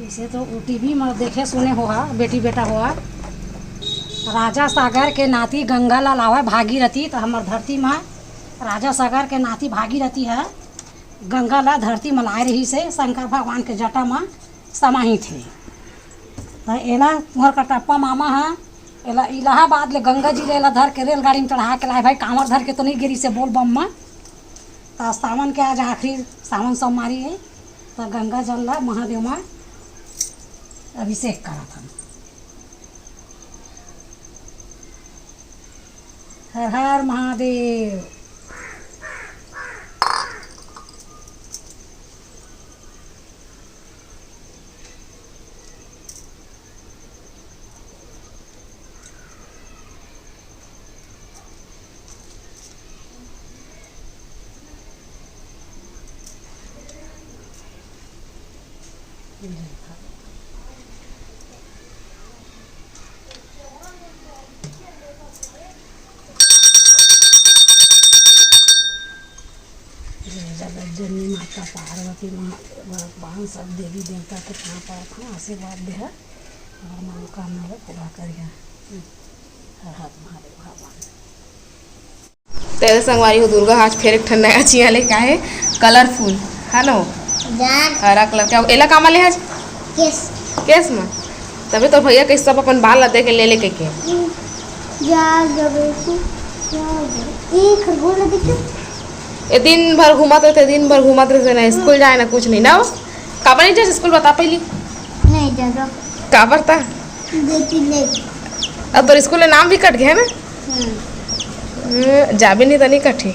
इसे तो टीवी में देखे सुने हुआ बेटी बेटा हुआ राजा सागर के नाती गंगा लाल आवा भागीरथी। तो हमार धरती में राजा सागर के नाती भागीरथी है। गंगा ला धरती में लाए रही से शंकर भगवान के जटा में समाहित थे। तो एला तुहर कटप्पा मामा है एला इलाहाबाद ले गंगा जी ले एला धर के रेलगाड़ी में चढ़ा के लाए भाई। कांवर धर के तो नहीं गिरी से बोल बम में। तो सावन के आज आखिरी सावन सोमवारी है। तो गंगा जल ला महादेव में अभिषेक करा था। हर हर महादेव। जननी माता पार्वती भगवान सब देवी देवता के कहाँ पर अपना आशीर्वाद दे है और मनोकामना पूरा करिए। हर हर महादेव भगवान। तेरे संगवारी हो दुर्गा आज फिर एक ठन नया चिया लेके आए कलरफुल है नो हरा कलर का एला काम ले आज केस में। तभी तो भैया के सब अपन बाल दे के ले लेके के ये दिन भर घुमाते थे ना स्कूल जाए ना कुछ नहीं ना। काबर नहीं जाए स्कूल बता पहली नहीं जाएगा काबर था अब तो स्कूल में नाम भी कट गया ना। जाबे नहीं तो नहीं कटे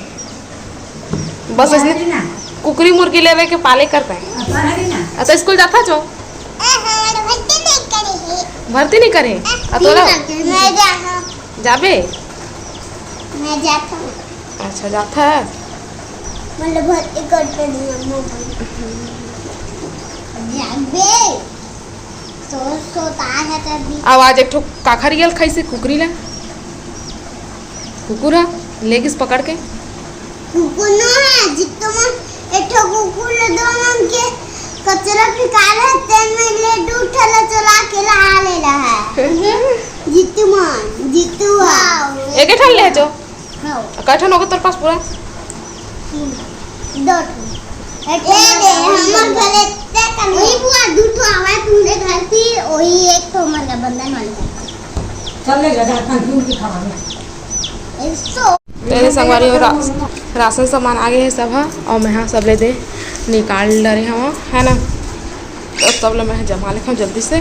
बस इसने कुकरी मुर्गी लेवे के पाले करता है। अच्छा स्कूल जाता जो भर्ती नहीं करे जाबे मैं जाता। अच्छा जाता है मतलब भर्ती करते नहीं सोता है तभी। आवाज एक ठो काखर गेल कैसे कुकरी ला कुकुर है लेगिस पकड़ के कुकुर न है जितना मन एक ठो कुकुर ले दो मन के कचरा फेंकाल है तेन में ले दू ठला चला के ला लेला है। जितु है एक ठन ले जो हां कैठन होगा तोर पास पूरा दो ठो दे हमर घरे ते कन वही बुआ दू ठो आवे तुमरे घर थी वही एक ठो मन बंधन वाला चल ले जा था क्यों की खावा तेरे संगवारी हो राशन सामान आगे है सब है और मैं हाँ सब ले दे निकाल डरे हम है ना। तो सब लोग मैं जमा लेखा जल्दी से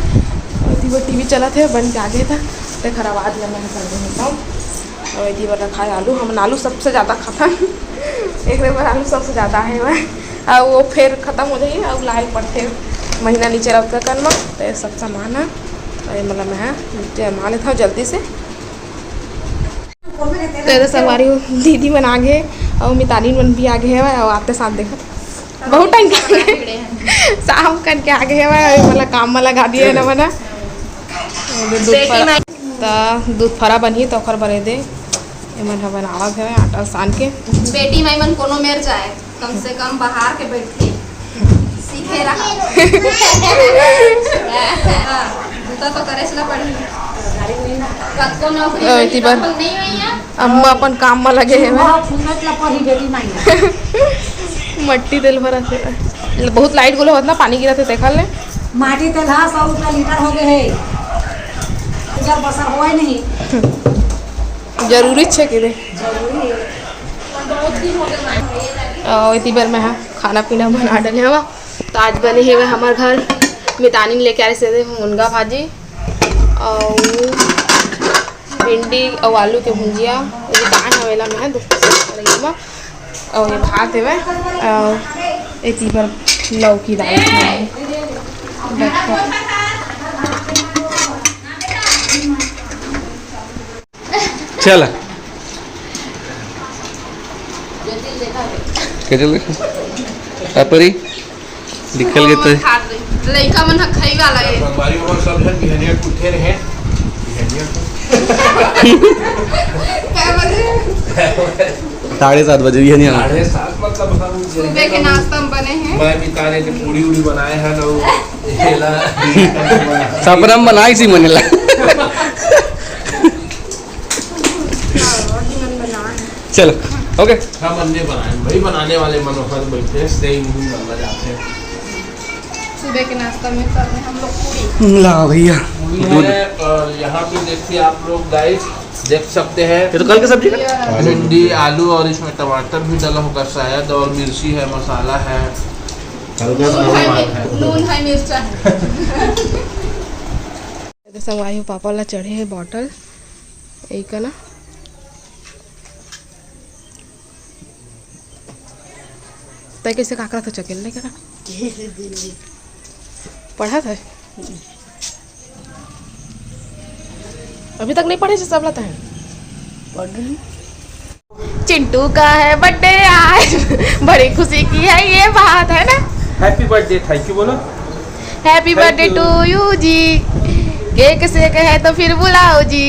टीवी चला थे बन के आगे था तो खराब आज मैं कर देता हूँ। और यदि बार रखा है आलू हम आलू सबसे ज़्यादा खाता एक बार आलू सबसे ज़्यादा है मैं और वो फिर ख़त्म हो जाइए और लाई पड़ते महीना नीचे रखता करना। तो ये सब सामान है और मतलब मैं जमा लेता हूँ जल्दी से। तेरे सवारी दीदी मन आगे और मिताली मन भी आगे है और आते साथ देखा बहुत टाइम के शाम करके आगे है मतलब काम में लगा दिए ना मना दूध फरा बनी तो ओखर बने दे मन बनावा है आटा सान के बेटी माई मन कोनो मेर जाए कम से कम बाहर के बैठे सीखे रहा तो करे से ना पड़ी कतको नौकरी नहीं है अम्मा अपन काम में लगे है मट्टी तेल भरा थे बहुत लाइट गुलो होता ना पानी गिरा थे देखा ले माटी तेल 100 रुपया लीटर हो गए है जब बसर होए नहीं जरूरी है कि और इतनी बार मैं खाना पीना बना डाले हवा। तो आज बने हुए हमारे घर मितानी लेके आ रहे थे मुनगा भाजी और भिंडी और आलू के भुंजिया ये दान हवेला में दोस्तों और ये भात है और इतनी बार लौकी दाल चल कैसे देखा अपरी निकल गए तो लइका मन खाई वाला है बारी और सब है बिहनिया कुठे रहे बिहनिया 7:30 बजे बिहनिया 7:30 सुबह के नाश्ता में बने हैं मैं भी तारे ने पूड़ी उड़ी बनाए हैं तो हेला सपना में बनाई सी मनेला चलो ओके। हम अन्य बनाए भाई, बनाने वाले मनोहर बैठे हैं, से मुंह बनना जाते हैं। सुबह के नाश्ता में कर रहे हैं हम लोग पूरी। ला भैया दूध। और यहाँ पे देखिए आप लोग गाइस देख सकते हैं, ये तो कल की सब्जी का भिंडी आलू और इसमें टमाटर भी डाला होगा शायद, और मिर्ची है, मसाला है, नून है, मिर्चा है। संगवारी हो पापा ला चढ़े है बॉटल एक ना। तय कैसे काकरा था चकेल नहीं करा पढ़ा था अभी तक नहीं पढ़े से सब लाता है। चिंटू का है बर्थडे आज, बड़ी खुशी की है ये बात है ना। हैप्पी बर्थडे, थैंक यू बोलो। Happy birthday to you ji, cake से कहे तो फिर बुलाओ जी,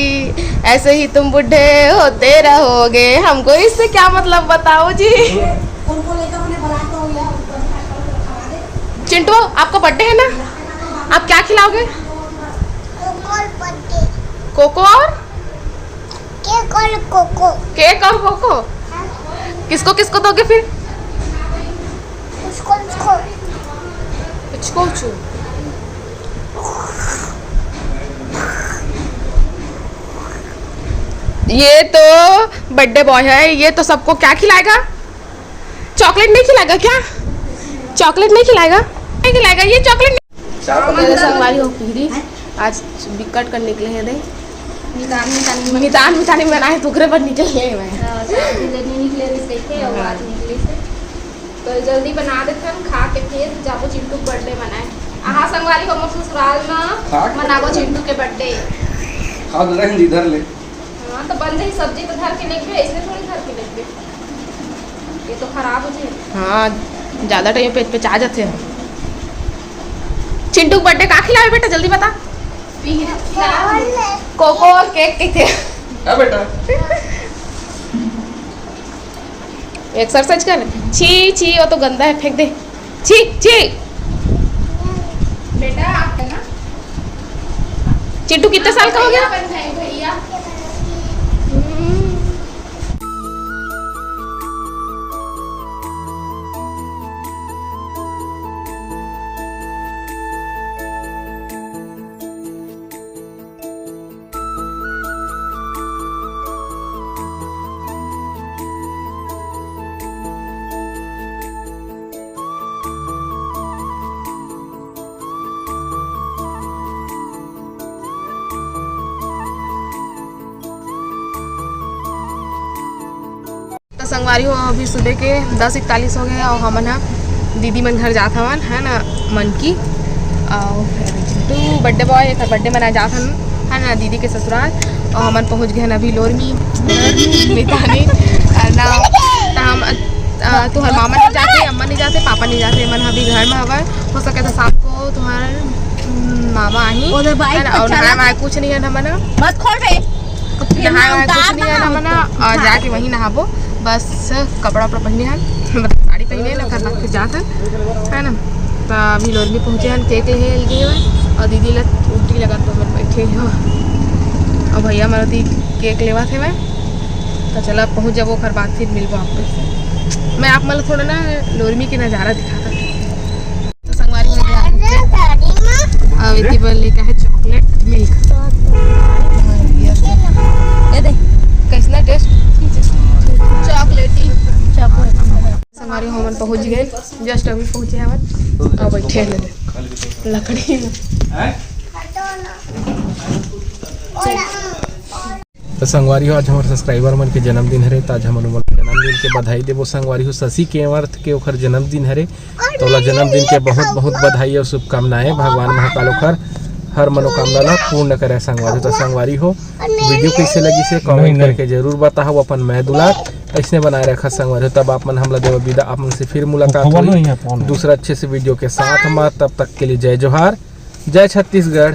ऐसे ही तुम बुढ़े होते रहोगे, हमको इससे क्या मतलब बताओ जी। चिंटू आपका बर्थडे है ना, आप क्या खिलाओगे? कोको और कोको केक और कोको। किसको किसको दोगे फिर? उसको कुछ ये तो बर्थडे बॉय है, ये तो सबको क्या खिलाएगा? चॉकलेट नहीं खिलाएगा क्या? चॉकलेट नहीं खिलाएगा? नहीं खिलाएगा ये चॉकलेट। संगवारी हो पीरी आज बिकट कर निकले हैं दे मितान बनाए टुकड़े पर निकले मैं निकले थे और आज निकले थे तो जल्दी बना देते हम, खा के फिर जाबो चिंटू के बर्थडे मनाए। आहा संगवारी हो मोर ससुराल में मनाबो चिंटू के बर्थडे। खा दे रहे इधर ले। हाँ तो बन रही सब्जी तो धर के लेके, इसमें थोड़ी धर के लेके, ये तो खराब हो जाए। हाँ ज़्यादा टाइम पेट पे आ जाते हैं। चिंटू बर्थडे का खिलाए बेटा जल्दी बता। कोको और केक के थे। हाँ बेटा एक्सरसाइज कर। छी छी वो तो गंदा है, फेंक दे। छी छी बेटा आप है ना चिंटू कितने साल का हो गया? भैया संगवारी हो अभी सुबह के 10:41 हो गए और हमन दीदी मन घर जात हवन है ना मन की चिंटू बर्थडे बॉय एक बर्थडे मनाए जात हन है ना दीदी के ससुराल, और हमन पहुंच गए अभी लोरमी मितानी ना। हम तुहर मामा नहीं जाते, अम्मा नहीं जाते, पापा नहीं जाते, मन अभी घर में हवा। हो सके तो शाम को तुम्हारे मामा आई और नहाए कुछ नहीं है हमन मत खोल रे नहाए कुछ नहीं है हमन और जाके वहीं नहाबो बस। कपड़ा उपड़ा पहने हैं मतलब साड़ी पहने ना घर रख के जाते है ना। तो अभी लोरमी पहुँचे हैं, केक ले गए हुए और दीदी उल्टी लगा तो मैं बैठे हो और भैया मेरा केक लेवा थे मैं। तो चलो अब पहुँच जाबो घर बाद फिर मिलबो आपको। मैं आप मतलब थोड़ा ना लोरमी के नज़ारा दिखाता। तो संगवारी अब इतनी बल लेकर है चॉकलेट मिल्क कैसा टेस्ट चॉकलेटी। हमारे होमन पहुंच गए, जस्ट अभी पहुंचे हम और बैठे हैं लकड़ी में। तो संगवारी हो आज हमारे सब्सक्राइबर मन के जन्मदिन हरे, तो आज हम जन्मदिन के बधाई देवो। संगवारी हो शशि केवंत के ओखर जन्मदिन हरे, तो ओला जन्मदिन के बहुत बहुत बधाई और शुभकामनाएं। भगवान महाकाल ओखर हर मनोकामना ला पूर्ण करे। संगवारी तो संगवारी हो वीडियो कैसे लगी से कमेंट करके जरूर बताओ। अपन मैं दुलार ऐसे बनाए रखा संगवारी। तब आप मन हमला देव विदा, आप से फिर मुलाकात होगी दूसरा अच्छे से वीडियो के साथ। तब तक के लिए जय जोहार, जय छत्तीसगढ़।